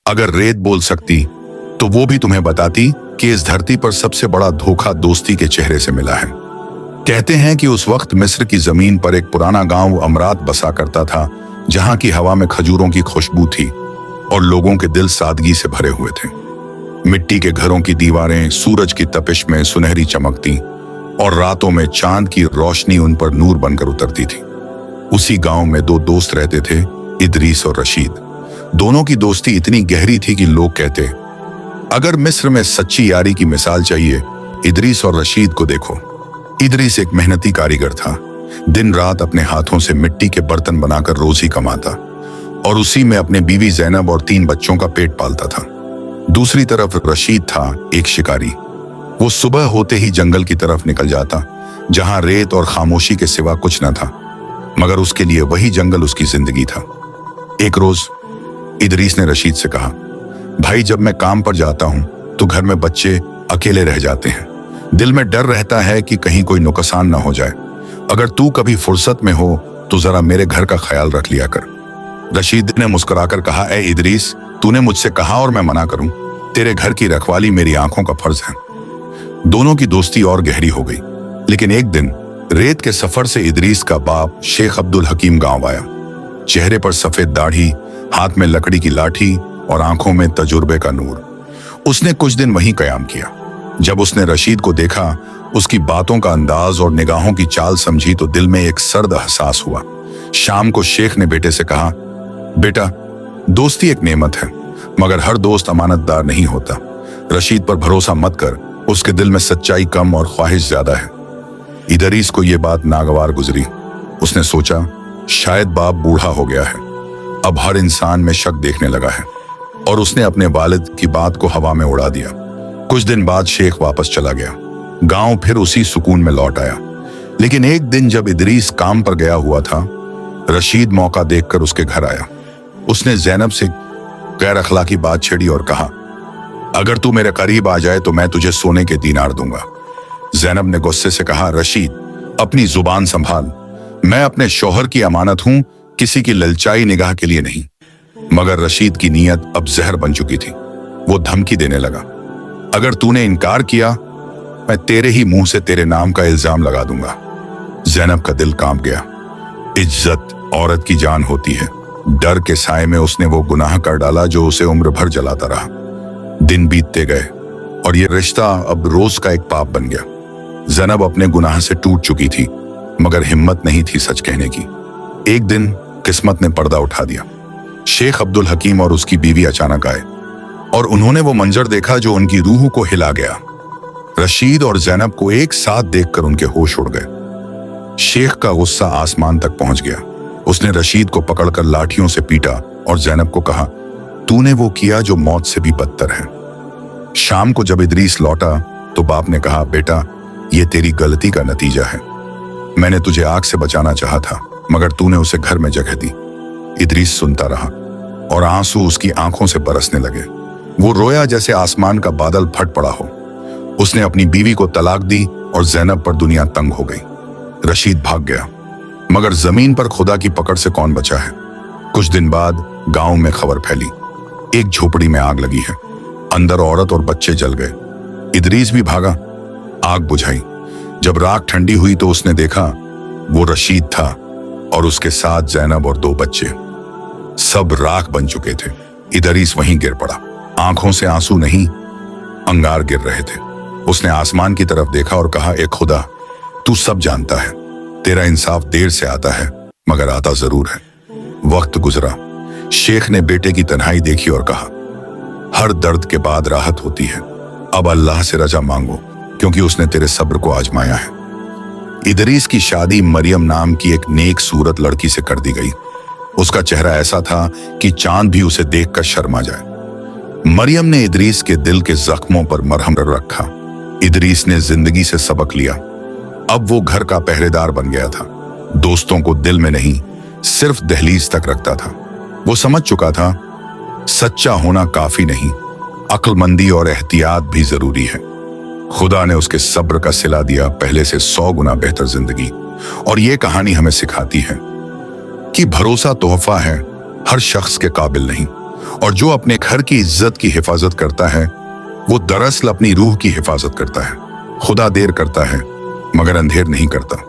अगर रेत बोल सकती तो वो भी तुम्हें बताती कि इस धरती पर सबसे बड़ा धोखा दोस्ती के चेहरे से मिला है। कहते हैं कि उस वक्त मिस्र की जमीन पर एक पुराना गांव अमरात बसा करता था, जहां की हवा में खजूरों की खुशबू थी और लोगों के दिल सादगी से भरे हुए थे। मिट्टी के घरों की दीवारें सूरज की तपिश में सुनहरी चमकती और रातों में चांद की रोशनी उन पर नूर बनकर उतरती थी। उसी गांव में दो दोस्त रहते थे, इदरीस और रशीद। दोनों की दोस्ती इतनी गहरी थी कि लोग कहते, अगर मिस्र में सच्ची यारी की मिसाल चाहिए, इदरीस और रशीद को देखो। इदरीस एक मेहनती कारीगर था, दिन रात अपने हाथों से मिट्टी के बर्तन बनाकर रोजी कमाता और उसी में अपने बीवी ज़ैनब और 3 बच्चों का पेट पालता था। दूसरी तरफ रशीद था एक शिकारी। वो सुबह होते ही जंगल की तरफ निकल जाता, जहां रेत और खामोशी के सिवा कुछ न था, मगर उसके लिए वही जंगल उसकी जिंदगी था। एक रोज इदरीस ने रशीद से कहा, भाई जब मैं काम पर जाता हूं तो घर में बच्चे अकेले रह जाते हैं। दिल में डर रहता है कि कहीं कोई नुकसान ना हो जाए। अगर तू कभी फुर्सत में हो तो जरा मेरे घर का ख्याल रख लिया कर। रशीद ने मुस्कुराकर कहा, ए इदरीस, तूने मुझसे कहा और मैं मना करूं? तेरे घर की रखवाली मेरी आंखों का फर्ज है। दोनों की दोस्ती और गहरी हो गई। लेकिन एक दिन रेत के सफर से इदरीस का बाप शेख अब्दुल हकीम गांव आया। चेहरे पर सफेद दाढ़ी, हाथ में लकड़ी की लाठी और आंखों में तजुर्बे का नूर। उसने कुछ दिन वहीं कयाम किया। जब उसने रशीद को देखा, उसकी बातों का अंदाज और निगाहों की चाल समझी तो दिल में एक सर्द एहसास हुआ। शाम को शेख ने बेटे से कहा, बेटा, दोस्ती एक नेमत है, मगर हर दोस्त अमानतदार नहीं होता। रशीद पर भरोसा मत कर, उसके दिल में सच्चाई कम और ख्वाहिश ज्यादा है। इदरीस को यह बात नागवार गुजरी। उसने सोचा, शायद बाप बूढ़ा हो गया है, अब हर इंसान में शक देखने लगा है, और उसने अपने वालिद की बात को हवा में उड़ा दिया। कुछ दिन बाद शेख वापस चला गया। गांव फिर उसी सुकून में लौट आया। लेकिन एक दिन जब इदरीस काम पर गया हुआ था, रशीद मौका देखकर उसके घर आया। उसने ज़ैनब से गैर अखलाकी बात छेड़ी और कहा, अगर तू मेरे करीब आ जाए तो मैं तुझे सोने के दीनार दूंगा। ज़ैनब ने गुस्से से कहा, रशीद, अपनी जुबान संभाल। मैं अपने शौहर की अमानत हूं, किसी की ललचाई निगाह के लिए नहीं। मगर रशीद की नीयत अब जहर बन चुकी थी। वो धमकी देने लगा, अगर तूने इनकार किया, मैं तेरे ही मुंह से तेरे नाम का इल्जाम लगा दूंगा। ज़ैनब का दिल कांप गया। इज्जत औरत की जान होती है। डर के साए में उसने वो गुनाह कर डाला जो उसे उम्र भर जलाता रहा। दिन बीतते गए और ये रिश्ता अब रोज का एक पाप बन गया। ज़ैनब अपने गुनाह से टूट चुकी थी, मगर हिम्मत नहीं थी सच कहने की। एक दिन किस्मत ने पर्दा उठा दिया। शेख अब्दुल हकीम और उसकी बीवी अचानक आए और उन्होंने वो मंजर देखा जो उनकी रूह को हिला गया। रशीद और ज़ैनब को एक साथ देखकर उनके होश उड़ गए। शेख का गुस्सा आसमान तक पहुंच गया। उसने रशीद को पकड़कर लाठियों से पीटा और ज़ैनब को कहा, तूने वो किया जो मौत से भी बदतर है। शाम को जब इदरीस लौटा तो बाप ने कहा, बेटा, ये तेरी गलती का नतीजा है। मैंने तुझे आग से बचाना चाहा था, मगर तूने उसे घर में जगह दी। इदरीस सुनता रहा और आंसू उसकी आंखों से बरसने लगे। वो रोया जैसे आसमान का बादल फट पड़ा हो। उसने अपनी बीवी को तलाक दी और ज़ैनब पर दुनिया तंग हो गई। रशीद भाग गया, मगर जमीन पर खुदा की पकड़ से कौन बचा है। कुछ दिन बाद गांव में खबर फैली, एक झोपड़ी में आग लगी है। अंदर औरत और बच्चे जल गए। इदरीस भी भागा, आग बुझाई। जब राख ठंडी हुई तो उसने देखा वो रशीद था और उसके साथ ज़ैनब और 2 बच्चे। सब राख बन चुके थे। इदरीस वहीं गिर पड़ा। आंखों से आंसू नहीं, अंगार गिर रहे थे। उसने आसमान की तरफ देखा और कहा, ए खुदा, तू सब जानता है। तेरा इंसाफ देर से आता है, मगर आता जरूर है। वक्त गुजरा। शेख ने बेटे की तन्हाई देखी और कहा, हर दर्द के बाद राहत होती है। अब अल्लाह से रजा मांगो, क्योंकि उसने तेरे सब्र को आजमाया है। इदरीस की शादी मरियम नाम की एक नेक सूरत लड़की से कर दी गई। उसका चेहरा ऐसा था कि चांद भी उसे देखकर शर्मा जाए। मरियम ने इदरीस के दिल के जख्मों पर मरहम रखा। इदरीस ने जिंदगी से सबक लिया। अब वो घर का पहरेदार बन गया था। दोस्तों को दिल में नहीं, सिर्फ दहलीज तक रखता था। वो समझ चुका था, सच्चा होना काफी नहीं, अक्लमंदी और एहतियात भी जरूरी है। खुदा ने उसके सब्र का सिला दिया, पहले से 100 गुना बेहतर जिंदगी। और ये कहानी हमें सिखाती है कि भरोसा तोहफा है, हर शख्स के काबिल नहीं। और जो अपने घर की इज्जत की हिफाजत करता है वो दरअसल अपनी रूह की हिफाजत करता है। खुदा देर करता है मगर अंधेर नहीं करता।